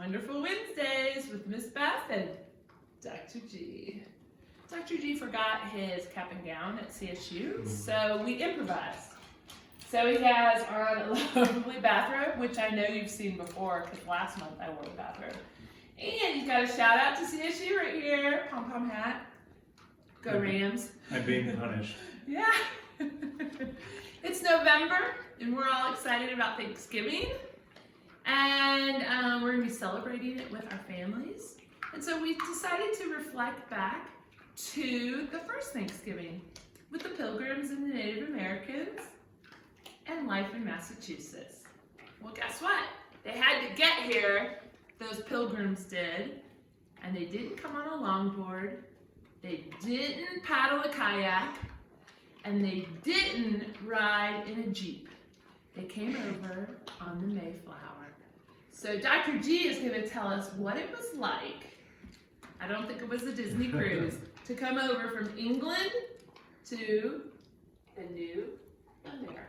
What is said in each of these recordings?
Wonderful Wednesdays with Miss Beth and Dr. G. Dr. G forgot his cap and gown at CSU, so we improvised. So he has on a lovely bathrobe, which I know you've seen before because last month I wore the bathrobe. And he's got a shout out to CSU right here. Pom-pom hat. Go Rams. I'm being punished. Yeah. It's November and we're all excited about Thanksgiving. And we're going to be celebrating it with our families. And so we decided to reflect back to the first Thanksgiving with the Pilgrims and the Native Americans and life in Massachusetts. Well, guess what? They had to get here, those Pilgrims did, and they didn't come on a longboard, they didn't paddle a kayak, and they didn't ride in a Jeep. They came over on the Mayflower. So Dr. G is going to tell us what it was like, I don't think it was a Disney cruise, to come over from England to the New America.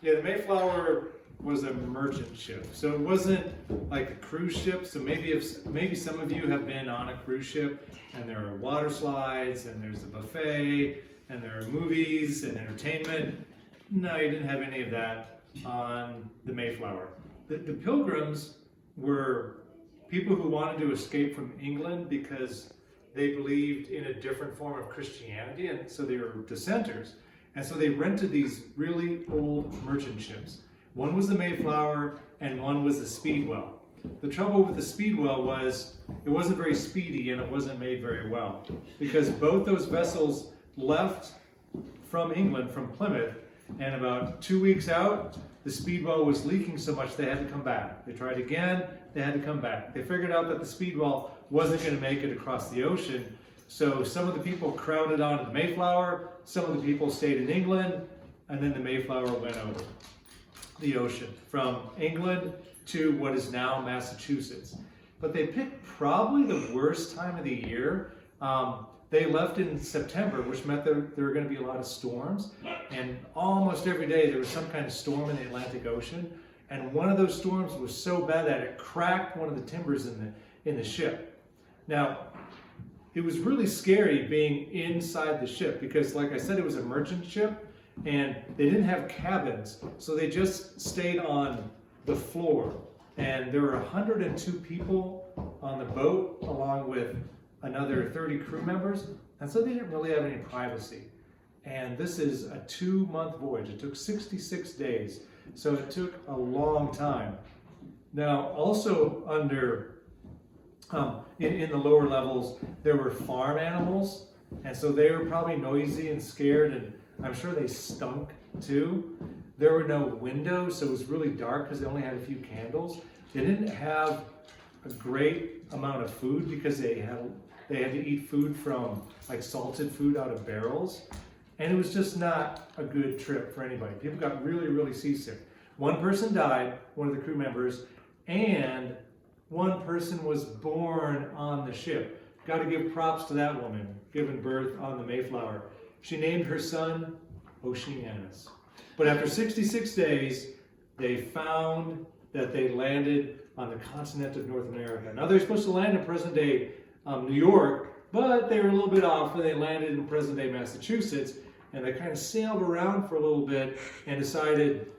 Yeah, the Mayflower was a merchant ship, so it wasn't like a cruise ship. So maybe some of you have been on a cruise ship, and there are water slides, and there's a buffet, and there are movies and entertainment. No, you didn't have any of that on the Mayflower. The Pilgrims were people who wanted to escape from England because they believed in a different form of Christianity, and so they were dissenters. And so they rented these really old merchant ships. One was the Mayflower and one was the Speedwell. The trouble with the Speedwell was it wasn't very speedy and it wasn't made very well, because both those vessels left from England, from Plymouth, and about 2 weeks out, the Speedwell was leaking so much they had to come back. They tried again, they had to come back. They figured out that the Speedwell wasn't going to make it across the ocean, so some of the people crowded onto the Mayflower, some of the people stayed in England, and then the Mayflower went over the ocean from England to what is now Massachusetts. But they picked probably the worst time of the year. They left in September, which meant there were going to be a lot of storms, and almost every day there was some kind of storm in the Atlantic Ocean, and one of those storms was so bad that it cracked one of the timbers in the ship. Now, it was really scary being inside the ship because, like I said, it was a merchant ship, and they didn't have cabins, so they just stayed on the floor. And there were 102 people on the boat, along with another 30 crew members, and so they didn't really have any privacy. And this is a 2-month voyage. It took 66 days, so it took a long time. Now, also under in the lower levels, there were farm animals, and so they were probably noisy and scared, and I'm sure they stunk too. There were no windows, so it was really dark because they only had a few candles. They didn't have a great amount of food because they had to eat food from like salted food out of barrels, and it was just not a good trip for anybody. People got really, really seasick. One person died, one of the crew members, and one person was born on the ship. Got to give props to that woman, giving birth on the Mayflower. She named her son Oceanus. But after 66 days, they found that they landed on the continent of North America. Now they're supposed to land in present-day New York, but they were a little bit off and they landed in present-day Massachusetts, and they kind of sailed around for a little bit and decided,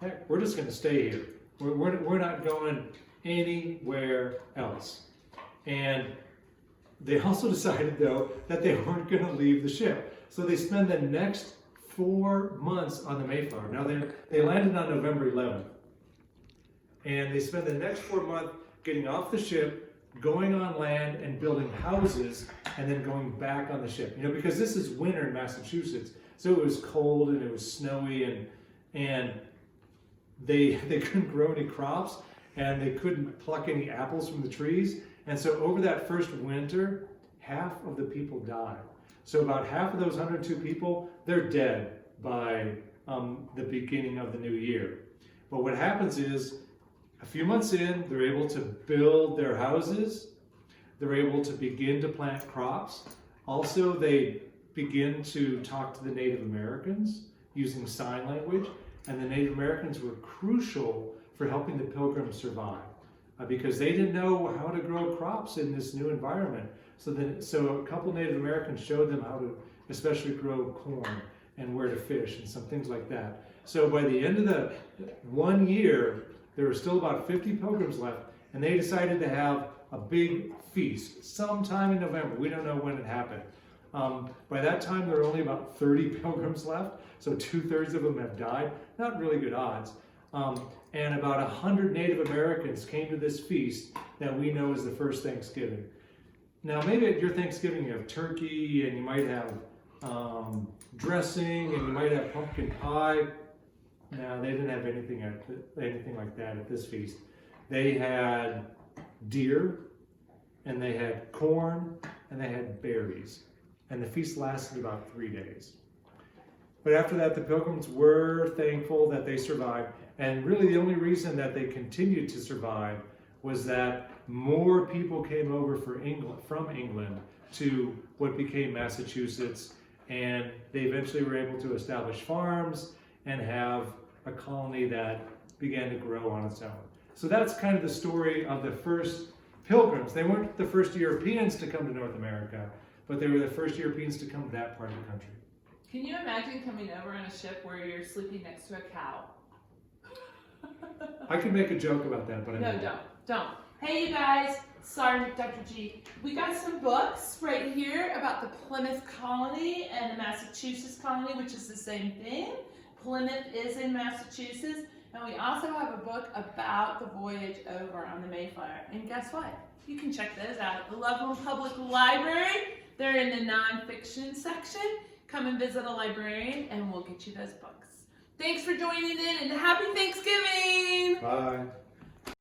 heck, we're just going to stay here. We're not going anywhere else. And they also decided, though, that they weren't going to leave the ship. So they spent the next 4 months on the Mayflower. Now they landed on November 11th. And they spent the next 4 months getting off the ship, going on land and building houses, and then going back on the ship. You know, because this is winter in Massachusetts, so it was cold and it was snowy, and they couldn't grow any crops, and they couldn't pluck any apples from the trees. And so over that first winter, half of the people died. So about half of those 102 people, they're dead by the beginning of the new year. But what happens is, a few months in, they're able to build their houses. They're able to begin to plant crops. Also, they begin to talk to the Native Americans using sign language. And the Native Americans were crucial for helping the Pilgrims survive. because they didn't know how to grow crops in this new environment. So a couple Native Americans showed them how to especially grow corn and where to fish and some things like that. So by the end of the 1 year, there were still about 50 pilgrims left, and they decided to have a big feast sometime in November. We don't know when it happened. By that time, there were only about 30 pilgrims left, so 2/3 of them have died. Not really good odds. And about 100 Native Americans came to this feast that we know is the first Thanksgiving. Now, maybe at your Thanksgiving you have turkey, and you might have dressing, and you might have pumpkin pie. No, they didn't have anything like that at this feast. They had deer, and they had corn, and they had berries. And the feast lasted about 3 days. But after that, the pilgrims were thankful that they survived. And really the only reason that they continued to survive was that more people came over from England to what became Massachusetts. And they eventually were able to establish farms and have a colony that began to grow on its own. So that's kind of the story of the first pilgrims. They weren't the first Europeans to come to North America, but they were the first Europeans to come to that part of the country. Can you imagine coming over on a ship where you're sleeping next to a cow? I could make a joke about that, but I No, won't. don't. Hey, you guys. Sorry, Dr. G. We got some books right here about the Plymouth colony and the Massachusetts colony, which is the same thing. Plymouth is in Massachusetts. And we also have a book about the voyage over on the Mayflower. And guess what? You can check those out at the Loveland Public Library. They're in the nonfiction section. Come and visit a librarian and we'll get you those books. Thanks for joining in and happy Thanksgiving! Bye.